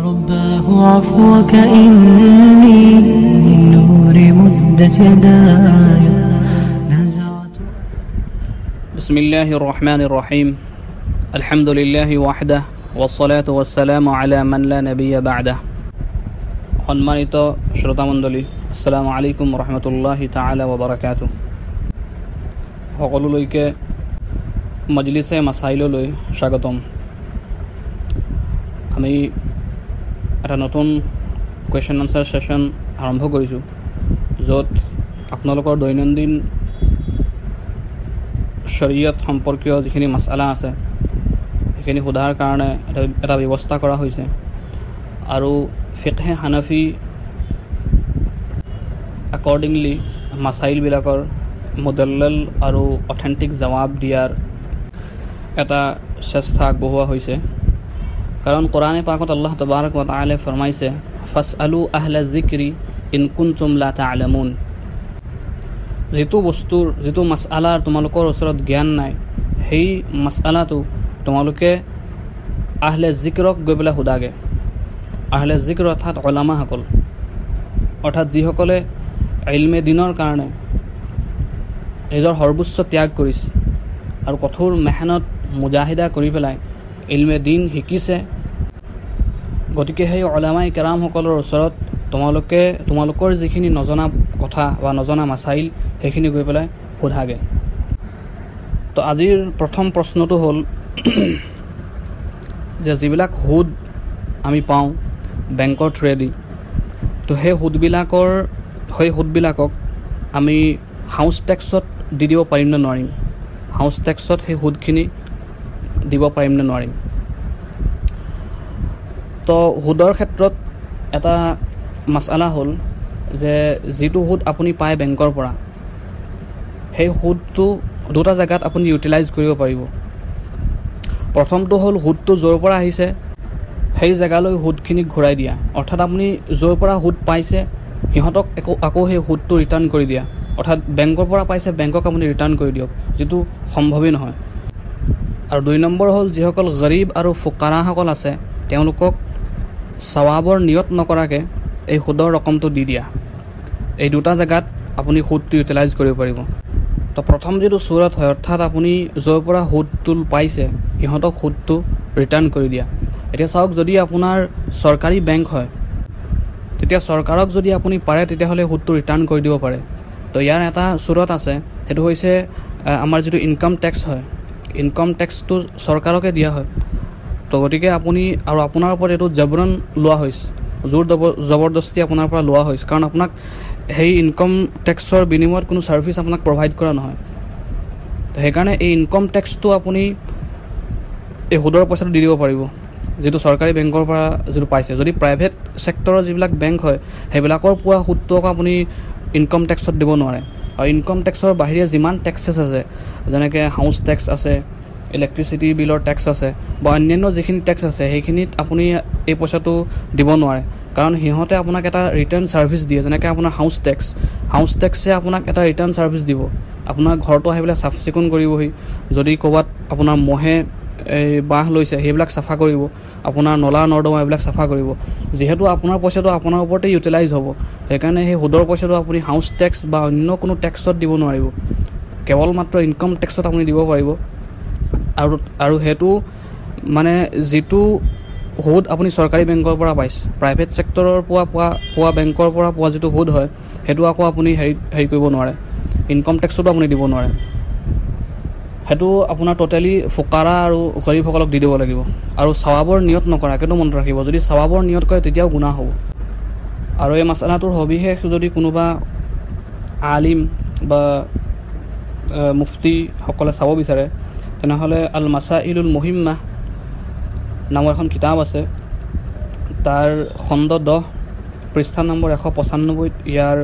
رباه عفوك إني من نور مدت يداي نزعت. بسم الله الرحمن الرحيم. الحمد لله وحده والصلاة والسلام على من لا نبي بعده. সম্মানিত শ্ৰোতামণ্ডলী, আসসালামু আলাইকুম ৰহমতুল্লাহি তাআলা ওয়া বাৰাকাতুহু. সকলোলৈকে মজলিছে মাসাইললৈ স্বাগতম. আমি এটা নতুন কুৱেশ্যন আনসাৰ সেশ্যন আৰম্ভ কৰিছোঁ, য'ত আপোনালোকৰ দৈনন্দিন শৰীয়ত সম্পৰ্কীয় যিখিনি মাছআলা আছে সেইখিনি সোধাৰ কাৰণে এটা ব্যৱস্থা কৰা হৈছে, আৰু ফিকহে হানাফি একৰ্ডিংলি মাছাইলবিলাকৰ মুদল্লাল আৰু অথেণ্টিক জবাব দিয়াৰ এটা চেষ্টা আগবঢ়োৱা হৈছে. কাৰণ কোৰানে পাকত আল্লাহ তাবাৰক ওয়া তাআলা ফৰমাইছে, ফাসআলু আহলা যিকৰি ইন কুনতুম লা তা'লামুন. যিটো মাছআলাৰ তোমালোকৰ ওচৰত জ্ঞান নাই, সেই মাছআলাটো তোমালোকে আহলে যিকৰক গৈ পেলাই সোধাগে. আহলে যিকৰ অৰ্থাৎ উলামাসকল, অৰ্থাৎ যিসকলে ইলমে দিনৰ কাৰণে নিজৰ সৰ্বোচ্চ ত্যাগ কৰিছে আৰু কঠোৰ মেহনত মুজাহিদা কৰি পেলাই ইলমে দিন শিকিছে. গতিকে সেই উলামাই কেৰামসকলৰ ওচৰত তোমালোকৰ যিখিনি নজনা কথা বা নজনা মাছাইল সেইখিনি গৈ পেলাই সোধাগে. তো আজিৰ প্ৰথম প্ৰশ্নটো হ'ল যে যিবিলাক সুদ আমি পাওঁ বেংকৰ থ্ৰুৱেদি, তো সেই সুদবিলাকক আমি হাউচ টেক্সত দি দিব পাৰিম নে নোৱাৰিম? হাউচ টেক্সত সেই সুদখিনি দিব পাৰিম নে নোৱাৰিম? তো সুদৰ ক্ষেত্ৰত এটা মাছআলা হ'ল যে যিটো সুদ আপুনি পায় বেংকৰ পৰা, সেই সুদটো দুটা জেগাত আপুনি ইউটিলাইজ কৰিব পাৰিব. প্ৰথমটো হ'ল সুদটো য'ৰ পৰা আহিছে সেই জেগালৈ সুদখিনি ঘূৰাই দিয়া, অৰ্থাৎ আপুনি য'ৰ পৰা সুদ পাইছে সিহঁতক আকৌ সেই সুদটো ৰিটাৰ্ণ কৰি দিয়া. অৰ্থাৎ বেংকৰ পৰা পাইছে বেংকক আপুনি ৰিটাৰ্ণ কৰি দিয়ক, যিটো সম্ভৱেই নহয়. আৰু 2 নম্বৰ হ'ল যিসকল গৰীব আৰু ফুকাৰাসকল আছে তেওঁলোকক সৱাবৰ নিয়ত নকৰাকৈ এই সুদৰ ৰকমটো দি দিয়া. এই দুটা জেগাত আপুনি সুদটো ইউটিলাইজ কৰিব পাৰিব. তো প্ৰথম যিটো চুৰত হয়, অৰ্থাৎ আপুনি য'ৰ পৰা সুদটো পাইছে সিহঁতক সুদটো ৰিটাৰ্ণ কৰি দিয়া. এতিয়া চাওক, যদি আপোনাৰ চৰকাৰী বেংক হয় তেতিয়া চৰকাৰক যদি আপুনি পাৰে তেতিয়াহ'লে সুদটো ৰিটাৰ্ণ কৰি দিব পাৰে. তো ইয়াৰ এটা চুৰত আছে, সেইটো হৈছে আমাৰ যিটো ইনকাম টেক্স হয়, ইনকাম টেক্সটো চৰকাৰকে দিয়া হয়. তো গতিকে আপুনি আৰু আপোনাৰ ওপৰত এইটো জবৰন লোৱা হৈছে, জোৰ জবৰদস্তি আপোনাৰ পৰা লোৱা হৈছে, কাৰণ আপোনাক সেই ইনকাম টেক্সৰ বিনিময়ত কোনো ছাৰ্ভিচ আপোনাক প্ৰভাইড কৰা নহয়. তো সেইকাৰণে এই ইনকাম টেক্সটো আপুনি এই সুদৰ পইচাটো দি দিব পাৰিব, যিটো চৰকাৰী বেংকৰ পৰা যিটো পাইছে. যদি প্ৰাইভেট ছেক্টৰৰ যিবিলাক বেংক হয় সেইবিলাকৰ পোৱা সুদটো আপুনি ইনকাম টেক্সত দিব নোৱাৰে. আৰু ইনকাম টেক্সৰ বাহিৰে যিমান টেক্সেছ আছে, যেনেকৈ হাউচ টেক্স আছে, ইলেক্ট্ৰিচিটি বিলৰ টেক্স আছে, বা অন্যান্য যিখিনি টেক্স আছে সেইখিনিত আপুনি এই পইচাটো দিব নোৱাৰে, কাৰণ সিহঁতে আপোনাক এটা ৰিটাৰ্ণ ছাৰ্ভিচ দিয়ে. যেনেকৈ আপোনাৰ হাউচ টেক্সে আপোনাক এটা ৰিটাৰ্ণ ছাৰ্ভিচ দিব, আপোনাৰ ঘৰটো আহি পেলাই চাফ চিকুণ কৰিবহি, যদি ক'ৰবাত আপোনাৰ মহে এই বাঁহ লৈছে সেইবিলাক চাফা কৰিব, আপোনাৰ নলা নৰ্দমা এইবিলাক চাফা কৰিব. যিহেতু আপোনাৰ পইচাটো আপোনাৰ ওপৰতে ইউটিলাইজ হ'ব, সেইকাৰণে সেই সুদৰ পইচাটো আপুনি হাউচ টেক্স বা অন্য কোনো টেক্সত দিব নোৱাৰিব, কেৱল মাত্ৰ ইনকাম টেক্সত আপুনি দিব পাৰিব. আৰু সেইটো মানে যিটো সুদ আপুনি চৰকাৰী বেংকৰ পৰা পাইছে, প্ৰাইভেট ছেক্টৰৰ পোৱা বেংকৰ পৰা পোৱা যিটো সুদ হয় সেইটো আকৌ আপুনি হেৰি কৰিব নোৱাৰে, ইনকাম টেক্সতো আপুনি দিব নোৱাৰে. সেইটো আপোনাৰ টোটেলি ফুকাৰা আৰু গৰীবসকলক দি দিব লাগিব. আৰু সৱাবৰ নিয়ত নকৰাকৈতো মনত ৰাখিব, যদি সৱাবৰ নিয়ত কৰে তেতিয়াও গুনাহ হ'ব. আৰু এই মাছআলাটোৰ সবিশেষ যদি কোনোবা আলিম বা মুফতিসকলে চাব বিচাৰে তেনেহ'লে আল মাছাইলুল মুহিম্মাহ নামৰ এখন কিতাপ আছে, তাৰ খণ্ড 10 পৃষ্ঠা নম্বৰ 195 ইয়াৰ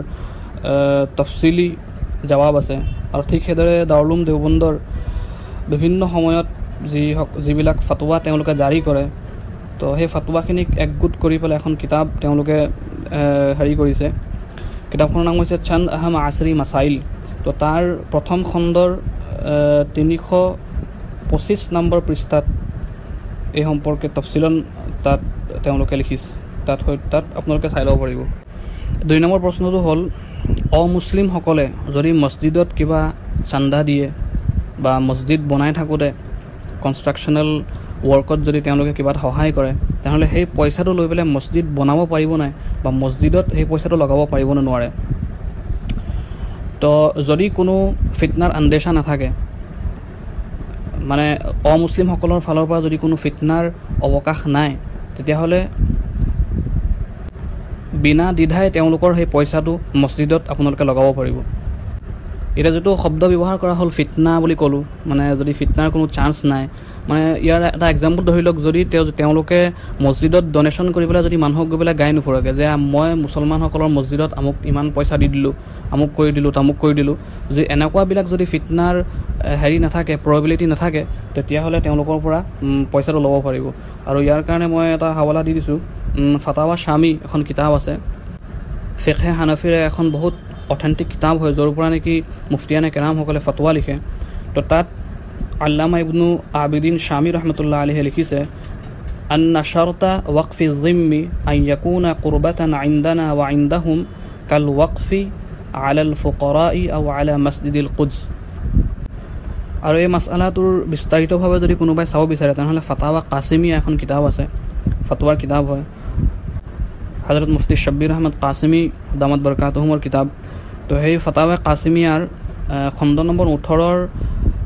তফচিলি জবাব আছে. আৰু ঠিক সেইদৰে দাৰুল উলুম দেওবন্দৰ বিভিন্ন সময়ত যিবিলাক ফাটৱা তেওঁলোকে জাৰি কৰে, তো সেই ফাটৱাখিনিক একগোট কৰি পেলাই এখন কিতাপ তেওঁলোকে হেৰি কৰিছে. কিতাপখনৰ নাম হৈছে চন্দ আহম আছৰি মাছাইল. তো তাৰ প্ৰথম খণ্ডৰ 325 নম্বৰ পৃষ্ঠাত এই সম্পৰ্কে তফচিলন তাত তেওঁলোকে লিখিছে, তাত আপোনালোকে চাই ল'ব পাৰিব। 2 নম্বৰ প্ৰশ্নটো হ'ল, অমুছলিমসকলে যদি মছজিদত কিবা চান্দা দিয়ে বা মছজিদ বনাই থাকোঁতে কনষ্ট্ৰাকশ্যনেল ৱৰ্কত যদি তেওঁলোকে কিবা সহায় কৰে, তেনেহ'লে সেই পইচাটো লৈ পেলাই মছজিদ বনাব পাৰিব নাই বা মছজিদত সেই পইচাটো লগাব পাৰিব নে নোৱাৰে। তো যদি কোনো ফিতনাৰ আন্দেশা নাথাকে, মানে অমুছলিমসকলৰ ফালৰ পৰা যদি কোনো ফিতনাৰ অৱকাশ নাই, তেতিয়াহ'লে বিনা দ্বিধাই তেওঁলোকৰ সেই পইচাটো মছজিদত আপোনালোকে লগাব পাৰিব। এতিয়া যিটো শব্দ ব্যৱহাৰ কৰা হ'ল ফিতনা বুলি ক'লোঁ, মানে যদি ফিতনাৰ কোনো চান্স নাই, মানে ইয়াৰ এটা এক্সাম্পল ধৰি লওক, যদি তেওঁলোকে মছজিদত ডনেশ্যন কৰি পেলাই যদি মানুহক গৈ পেলাই গাই নুফুৰাকে যে মই মুছলমানসকলৰ মছজিদত আমুক ইমান পইচা দি দিলোঁ, আমুক কৰি দিলোঁ, তামুক কৰি দিলোঁ, যদি এনেকুৱাবিলাক যদি ফিতনাৰ হেৰি নাথাকে, প্ৰবেবিলিটি নাথাকে, তেতিয়াহ'লে তেওঁলোকৰ পৰা পইচাটো ল'ব পাৰিব। আৰু ইয়াৰ কাৰণে মই এটা হাৱালা দি দিছোঁ, ফাটাৱা শামী এখন কিতাপ আছে, ফিকহে হানাফিৰ এখন বহুত অথেণ্টিক কিতাপ হয়, য'ৰ পৰা নেকি মুফতিয়ানে কেৰামসকলে ফতৱা লিখে। তো তাত আল্লামা ইবনু আবিদিন শামী ৰহমতুল্লাহ আলাইহি লিখিছে, আন্না শাৰতা ৱাকফি যিম্মি আন ইয়াকুনা কুৰবাতান ইনদানা ওয়া ইনদাহুম কাল ৱাকফি আলাল ফুকাৰাই আও আলা মছজিদিল কুদছ। আৰু এই মাছআলাটোৰ বিস্তাৰিতভাৱে যদি কোনোবাই চাব বিচাৰে, তেনেহ'লে ফাটাৱা কাছিমিয়া এখন কিতাপ আছে, ফতৱাৰ কিতাপ হয়, হজৰত মুফতি শ্বাব্বিৰ আহমদ কাছিমি দামাত বৰকাতুহুমৰ কিতাপ। তো সেই ফাটাৱা কাছিমিয়াৰ খণ্ড নম্বৰ 18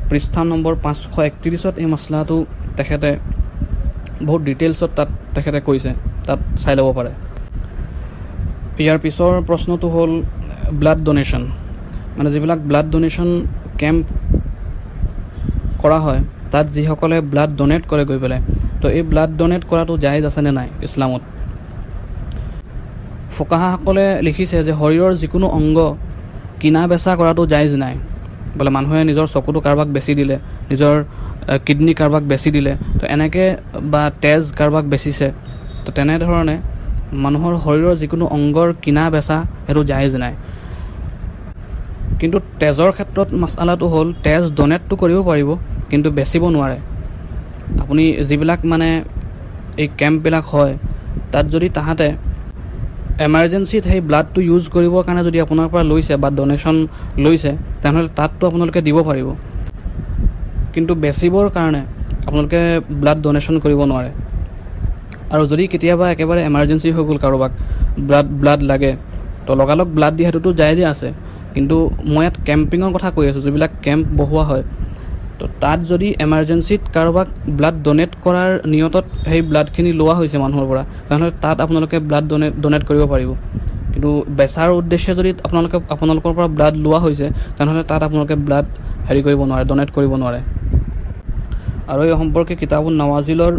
পৃষ্ঠা নম্বৰ 531 এই মছলাটো তেখেতে বহুত ডিটেইলছত তাত তেখেতে কৈছে, তাত চাই ল'ব পাৰে। ইয়াৰ পিছৰ প্ৰশ্নটো হ'ল ব্লাড ডোনেশ্যন, মানে যিবিলাক ব্লাড ডোনেশ্যন কেম্প কৰা হয়, তাত যিসকলে ব্লাড ডোনেট কৰে গৈ পেলাই, তো এই ব্লাড ডোনেট কৰাটো জায়েজ আছেনে নাই ইছলামত। ফুকাহাসকলে লিখিছে যে শৰীৰৰ যিকোনো অংগ কিনা বেচা কৰাটো জায়েজ নাই। বোলে মানুহে নিজৰ চকুটো কাৰোবাক বেচি দিলে, নিজৰ কিডনী কাৰোবাক বেচি দিলে, তো এনেকৈ বা তেজ কাৰোবাক বেচিছে, তো তেনেধৰণে মানুহৰ শৰীৰৰ যিকোনো অংগৰ কিনা বেচা সেইটো জায়েজ নাই। কিন্তু তেজৰ ক্ষেত্ৰত মাছআলাটো হ'ল, তেজ ডোনেটটো কৰিব পাৰিব কিন্তু বেচিব নোৱাৰে। আপুনি যিবিলাক মানে এই কেম্পবিলাক হয়, তাত যদি তাহাঁতে এমাৰ্জেঞ্চিত সেই ব্লাডটো ইউজ কৰিবৰ কাৰণে যদি আপোনাৰ পৰা লৈছে বা ডোনেশ্যন লৈছে, তেনেহ'লে তাততো আপোনালোকে দিব পাৰিব, কিন্তু বেচিবৰ কাৰণে আপোনালোকে ব্লাড ডোনেশ্যন কৰিব নোৱাৰে। আৰু যদি কেতিয়াবা একেবাৰে এমাৰ্জেঞ্চি হৈ গ'ল, কাৰোবাক ব্লাড লাগে, তো লগালগ ব্লাড দিয়া সেইটোতো জায়েজে আছে। কিন্তু মই ইয়াত কেম্পিঙৰ কথা কৈ আছোঁ, যিবিলাক কেম্প বহোৱা হয়, তো তাত যদি এমাৰ্জেঞ্চিত কাৰোবাক ব্লাড ডোনেট কৰাৰ নিয়তত সেই ব্লাডখিনি লোৱা হৈছে মানুহৰ পৰা, তেনেহ'লে তাত আপোনালোকে ব্লাড ডোনেট কৰিব পাৰিব। কিন্তু বেচাৰ উদ্দেশ্যে যদি আপোনালোকৰ পৰা ব্লাড লোৱা হৈছে, তেনেহ'লে তাত আপোনালোকে ব্লাড কৰিব নোৱাৰে, ডোনেট কৰিব নোৱাৰে। আৰু এই সম্পৰ্কে কিতাবুন নৱাজিলৰ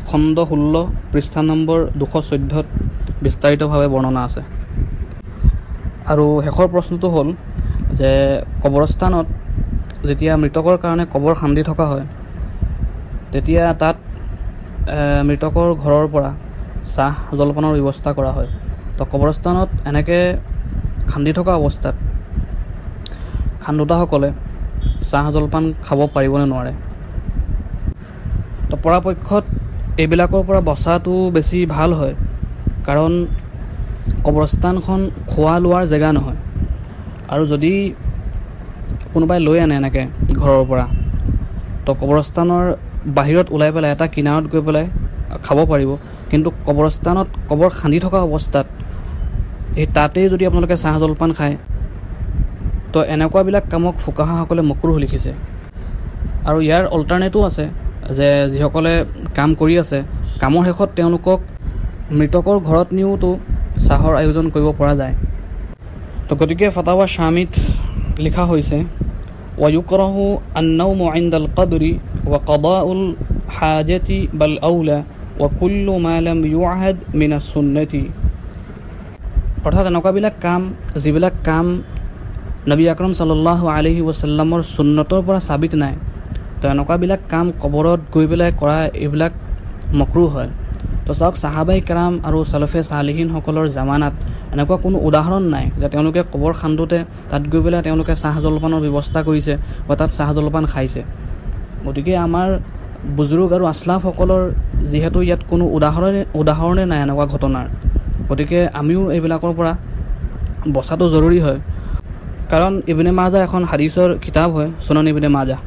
খণ্ড 16 পৃষ্ঠা নম্বৰ 214 বিস্তাৰিতভাৱে বৰ্ণনা আছে। আৰু শেষৰ প্ৰশ্নটো হ'ল যে কবৰস্থানত যেতিয়া মৃতকৰ কাৰণে কবৰ খান্দি থকা হয়, তেতিয়া তাত মৃতকৰ ঘৰৰ পৰা চাহ জলপানৰ ব্যৱস্থা কৰা হয়। তো কবৰস্থানত এনেকৈ খান্দি থকা অৱস্থাত খান্দোতাসকলে চাহ জলপান খাব পাৰিবনে নোৱাৰে। তো পৰাপক্ষত এইবিলাকৰ পৰা বচাটো বেছি ভাল হয়, কাৰণ কবৰস্থানখন খোৱা লোৱাৰ জেগা নহয়। আৰু যদি কোনোবাই লৈ আনে এনেকৈ ঘৰৰ পৰা, তো কবৰস্থানৰ বাহিৰত ওলাই পেলাই এটা কিনাৰত গৈ পেলাই খাব পাৰিব, কিন্তু কবৰস্থানত কবৰ খান্দি থকা অৱস্থাত সেই তাতেই যদি আপোনালোকে চাহ জলপান খায়, তো এনেকুৱাবিলাক কামক ফুকাহাসকলে মকৰুহ লিখিছে। আৰু ইয়াৰ অল্টাৰনেটো আছে যে যিসকলে কাম কৰি আছে, কামৰ শেষত তেওঁলোকক মৃতকৰ ঘৰত নিওতো চাহৰ আয়োজন কৰিব পৰা যায়। তো গতিকে ফাটাৱা শামীত লিখা হৈছে, ওয়ায়ুকৰাহু আন্নাউমু ইনদাল কবৰি ওয়া কাদাউল হাজাতি বাল আউলা ওয়া কুল্লু মা লাম ইউআহাদ মিনাস সুন্নতি। অৰ্থাৎ এনেকুৱাবিলাক কাম, যিবিলাক কাম নবী আকৰম সাল্লাল্লাহু আলাইহি ওয়াসাল্লামৰ সুন্নতৰ পৰা সাবিত নাই, তো এনেকুৱাবিলাক কাম কবৰত গৈ পেলাই কৰা এইবিলাক মকৰুহ হয়। তো চাওক, সাহাবাই কেৰাম আৰু চালফে চালিহিনসকলৰ জামানাত এনেকুৱা কোনো উদাহৰণ নাই যে তেওঁলোকে কবৰ খান্দোতে তাত গৈ পেলাই তেওঁলোকে চাহ জলপানৰ ব্যৱস্থা কৰিছে বা তাত চাহ জলপান খাইছে। গতিকে আমাৰ বুজুৰ্গ আৰু আসলাফসকলৰ যিহেতু ইয়াত কোনো উদাহৰণে নাই এনেকুৱা ঘটনাৰ, গতিকে আমিও এইবিলাকৰ পৰা বচাটো জৰুৰী হয়। কাৰণ ইবনে মাজা এখন হাদিছৰ কিতাপ হয়, সুনান ইবনে মাজা।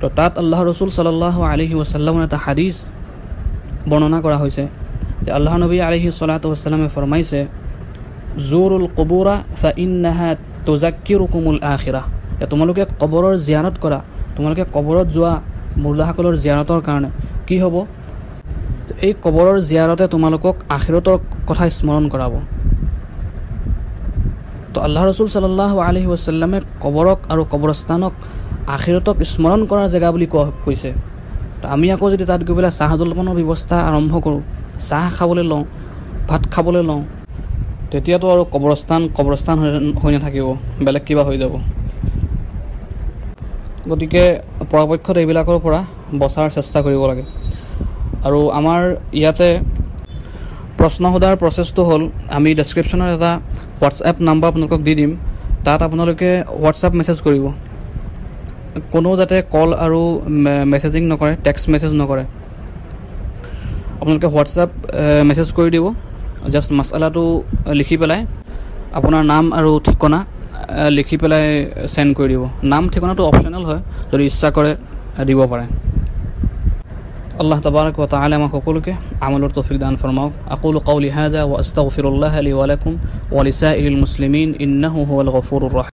তো তাত আল্লাহ ৰসুল সাল্লাল্লাহু আলাইহি ওয়াসাল্লামৰ এটা হাদিছ বৰ্ণনা কৰা হৈছে যে আল্লাহ নবী আলাইহি সাল্লাতু ওয়াসাল্লামে ফৰমাইছে, জুৰুল কুবুৰা ফাইন্নাহা তুযাক্কিৰুকুমুল আখিৰাহ, তোমালোকে কবৰৰ জিয়াৰত কৰা, তোমালোকে কবৰত যোৱা মুৰ্দাসকলৰ জিয়াৰতৰ কাৰণে কি হ'ব, এই কবৰৰ জিয়াৰতে তোমালোকক আখিৰতৰ কথা স্মৰণ কৰাব। তো আল্লাহ ৰসুল সাল্লাল্লাহু আলাইহি ওয়াসাল্লামে কবৰক আৰু কবৰস্থানক আখিৰতক স্মৰণ কৰাৰ জেগা বুলি কৈছে। তো আমি আকৌ যদি তাত গৈ পেলাই চাহ জলপানৰ ব্যৱস্থা আৰম্ভ কৰোঁ, চাহ খাবলৈ লওঁ, ভাত খাবলৈ লওঁ, তেতিয়াতো আৰু কবৰস্থান হৈ নাথাকিব, বেলেগ কিবা হৈ যাব। গতিকে পৰাপক্ষত এইবিলাকৰ পৰা বচাৰ চেষ্টা কৰিব লাগে। আৰু আমাৰ ইয়াতে প্ৰশ্ন সোধাৰ প্ৰচেছটো হ'ল, আমি ডেছক্ৰিপশ্যনত এটা হোৱাটছএপ নাম্বাৰ আপোনালোকক দি দিম, তাত আপোনালোকে হোৱাটছএপ মেছেজ কৰিব। কোনো যাতে কল আৰু মেছেজিং নকৰে, টেক্সট মেছেজ নকৰে, আপোনালোকে হোৱাটছএপ মেছেজ কৰি দিব। জাষ্ট মাছালাটো লিখি পেলাই আপোনাৰ নাম আৰু ঠিকনা লিখি পেলাই সেন্ড কৰি দিব। নাম ঠিকনাটো অপশ্যনেল হয়, যদি ইচ্ছা কৰে দিব পাৰে। আল্লাহ তাবাৰক ওয়া তাআলা আমাক সকলোকে আমলৰ তৌফিক দান ফৰমাওক। আকুলু কওলি হাযা ওয়া আস্তাগফিৰুল্লাহ লি ওয়া লাকুম ওয়া লিসাইৰিল মুসলিমিন ইন্নাহু হুৱাল গফুৰুৰ ৰাহিম।